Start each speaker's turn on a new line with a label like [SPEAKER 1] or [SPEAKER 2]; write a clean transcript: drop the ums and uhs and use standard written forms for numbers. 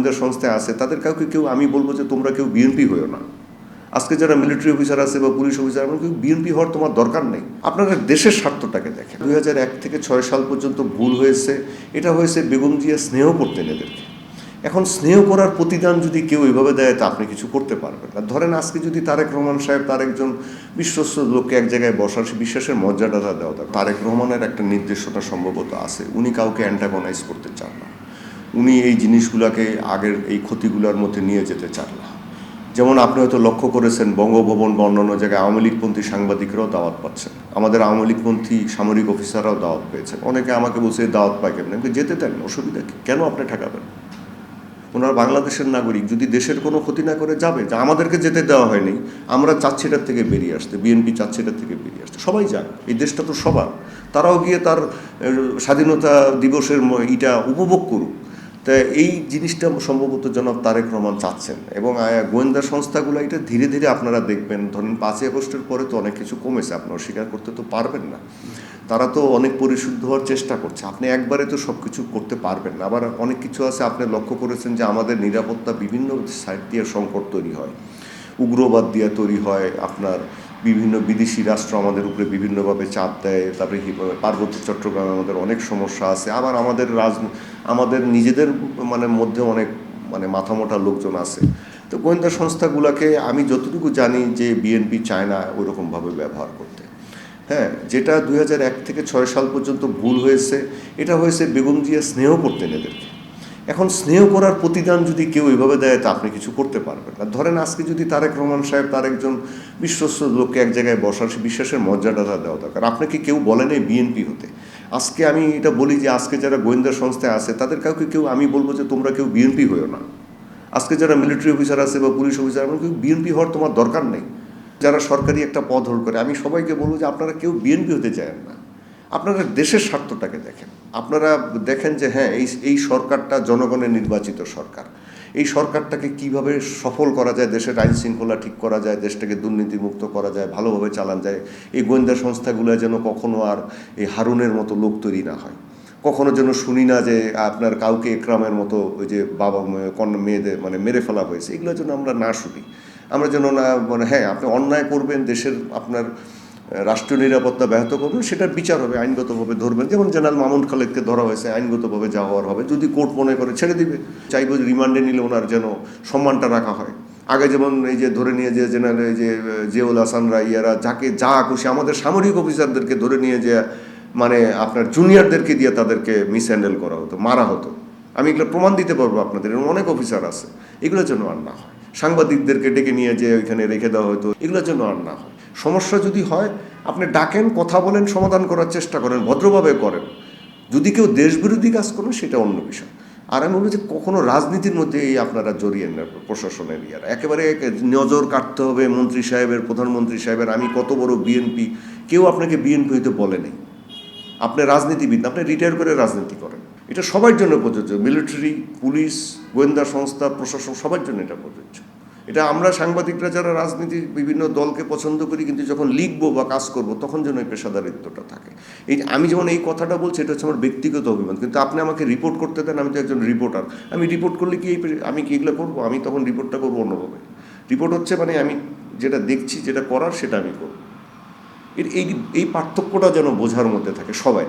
[SPEAKER 1] গোয়েন্দা সংস্থায় আছে তাদের কাউকে কেউ আমি বলবো যে তোমরা কেউ বিএনপি হয়েও না। আজকে যারা মিলিটারি অফিসার আছে বা পুলিশ অফিসার এমন কেউ বিএনপি হওয়ার তোমার দরকার নেই। আপনারা দেশের স্বার্থটাকে দেখেন। 2001 থেকে 6 সাল পর্যন্ত ভুল হয়েছে, এটা হয়েছে বেগম জিয়া স্নেহ করতেন এদেরকে। এখন স্নেহ করার প্রতিদান যদি কেউ এভাবে দেয় তা আপনি কিছু করতে পারবেন না। ধরেন আজকে যদি তারেক রহমান সাহেব তার একজন বিশ্বস্ত লোককে এক জায়গায় বসার, সে বিশ্বাসের মর্যাদাটা দেওয়া দরকার। তারেক রহমানের একটা নির্দেশনা সম্ভবত আছে, উনি কাউকে অ্যান্টাগনাইজ করতে চান না, উনি এই জিনিসগুলোকে আগের এই ক্ষতিগুলোর মধ্যে নিয়ে যেতে চান না। যেমন আপনি হয়তো লক্ষ্য করেছেন বঙ্গভবন বা অন্যান্য জায়গায় আওয়ামী লীগপন্থী সাংবাদিকরাও দাওয়াত পাচ্ছেন, আমাদের আওয়ামী লীগপন্থী সামরিক অফিসাররাও দাওয়াত পেয়েছেন। অনেকে আমাকে বলছে দাওয়াত পায় কেমন, আমাকে যেতে দেন, অসুবিধা কি, কেন আপনি ঠেকাবেন? ওনারা বাংলাদেশের নাগরিক, যদি দেশের কোনো ক্ষতি না করে যাবে। যা আমাদেরকে যেতে দেওয়া হয়নি, আমরা চাচ্ছি এটার থেকে বেরিয়ে আসতে, বিএনপি চাচ্ছে এটার থেকে বেরিয়ে আসতে, সবাই যাক, এই দেশটা তো সবার। তারাও গিয়ে তার স্বাধীনতা দিবসের ইটা উপভোগ করুক। তা এই জিনিসটা সম্ভবত জনাব তারেক রহমান চাচ্ছেন। এবং গোয়েন্দা সংস্থাগুলো এটা ধীরে ধীরে আপনারা দেখবেন, ধরেন 5ই আগস্টের পরে তো অনেক কিছু কমেছে, আপনারা স্বীকার করতে তো পারবেন না। তারা তো অনেক পরিশুদ্ধ হওয়ার চেষ্টা করছে, আপনি একবারে তো সব কিছু করতে পারবেন না। আবার অনেক কিছু আছে, আপনি লক্ষ্য করেছেন যে আমাদের নিরাপত্তা বিভিন্ন সাইড দিয়ে সংকট তৈরি হয়, উগ্রবাদ দিয়ে তৈরি হয়, আপনার বিভিন্ন বিদেশি রাষ্ট্র আমাদের উপরে বিভিন্নভাবে চাপ দেয়। তারপরে পার্বত্য চট্টগ্রামে আমাদের অনেক সমস্যা আছে। আবার আমাদের নিজেদের মধ্যে অনেক মাথামোটা লোকজন আছে। তো গোয়েন্দা সংস্থাগুলোকে আমি যতটুকু জানি যে বিএনপি চায় না ওইরকমভাবে ব্যবহার করতে। হ্যাঁ, যেটা 2001 থেকে 6 সাল পর্যন্ত ভুল হয়েছে, এটা হয়েছে বেগম জিয়া স্নেহ করতেন এদেরকে। এখন স্নেহ করার প্রতিদান যদি কেউ এভাবে দেয় তা আপনি কিছু করতে পারবেন না। ধরেন আজকে যদি তারেক রহমান সাহেব তার একজন বিশ্বস্ত লোককে এক জায়গায় বসার, সে বিশ্বাসের মর্যাদাটা দেওয়া দরকার। আপনাকে কেউ বলেন এই বিএনপি হতে। আজকে আমি এটা বলি যে আজকে যারা গোয়েন্দা সংস্থায় আছে তাদের কাউকে কেউ আমি বলবো যে তোমরা কেউ বিএনপি হয়েও না। আজকে যারা মিলিটারি অফিসার আছে বা পুলিশ অফিসার এমন কেউ বিএনপি হওয়ার তোমার দরকার নেই। যারা সরকারি একটা পদ হোল্ড করে, আমি সবাইকে বলবো যে আপনারা কেউ বিএনপি হতে চান না, আপনারা দেশের স্বার্থটাকে দেখেন। আপনারা দেখেন যে হ্যাঁ, এই সরকারটা জনগণের নির্বাচিত সরকার। এই সরকারটাকে কিভাবে সফল করা যায়, দেশের আইন শৃঙ্খলা ঠিক করা যায়, দেশটাকে দুর্নীতিমুক্ত করা যায়, ভালোভাবে চালানো যায়। এই গোয়েন্দা সংস্থাগুলো যেন কখনো আর এই হারুনের মতো লোক তৈরি না হয়। কখনো যেন শুনি না যে আপনার কাউকে একরামের মতো ওই যে বাবা মেয়েদের মেরে ফেলা হয়েছে, এগুলো যেন আমরা না শুনি। আমরা যেন না হ্যাঁ, আপনি অন্যায় করবেন, দেশের আপনার রাষ্ট্রীয় নিরাপত্তা ব্যাহত করবেন, সেটার বিচার হবে, আইনগতভাবে ধরবেন। যেমন জেনারেল মামুন খালেদকে ধরা হয়েছে, আইনগতভাবে যা হওয়ার হবে, যদি কোর্ট মনে করে ছেড়ে দিবে। চাইব যে রিমান্ডে নিলে ওনার যেন সম্মানটা রাখা হয়। আগে যেমন এই যে ধরে নিয়ে যে জেনারেল এই যে জিয়াউল হাসানরা ইয়ারা যাকে যা খুশি আমাদের সামরিক অফিসারদেরকে ধরে নিয়ে যে আপনার জুনিয়রদেরকে দিয়ে তাদেরকে মিসহ্যান্ডেল করা হতো, মারা হতো। আমি এগুলো প্রমাণ দিতে পারবো আপনাদের, অনেক অফিসার আছে। এগুলো যেন আর না হয়। সাংবাদিকদেরকে ডেকে নিয়ে যে ওইখানে রেখে দেওয়া হতো, এগুলো যেন আর না হয়। সমস্যা যদি হয় আপনি ডাকেন, কথা বলেন, সমাধান করার চেষ্টা করেন, ভদ্রভাবে করেন। যদি কেউ দেশবিরোধী কাজ করেন সেটা অন্য বিষয়। আর আমি বলি যে কখনো রাজনীতির মধ্যে এই আপনারা জড়িয়ে নেন, প্রশাসনের ইয়ারা একেবারে নজর কাটতে হবে মন্ত্রী সাহেবের, প্রধানমন্ত্রী সাহেবের। আমি কত বড় বিএনপি, কেউ আপনাকে বিএনপি হইতে বলে নেই। আপনি রাজনীতিবিদ, আপনি রিটায়ার করে রাজনীতি করেন। এটা সবার জন্য প্রযোজ্য, মিলিটারি, পুলিশ, গোয়েন্দা সংস্থা, প্রশাসন, সবার জন্য এটা প্রযোজ্য। এটা আমরা সাংবাদিকরা যারা রাজনীতির বিভিন্ন দলকে পছন্দ করি, কিন্তু যখন লিখবো বা কাজ করব তখন যেন এই পেশাদারিত্বটা থাকে। এই আমি যেমন এই কথাটা বলছি, এটা হচ্ছে আমার ব্যক্তিগত অভিমত। কিন্তু আপনি আমাকে রিপোর্ট করতে দেন, আমি তো একজন রিপোর্টার। আমি রিপোর্ট করলে কি আমি কি এগুলো করবো? আমি তখন রিপোর্টটা করবো অন্যভাবে। রিপোর্ট হচ্ছে আমি যেটা দেখছি, যেটা করার সেটা আমি করবো। এই পার্থক্যটা যেন বোঝার মধ্যে থাকে সবাই।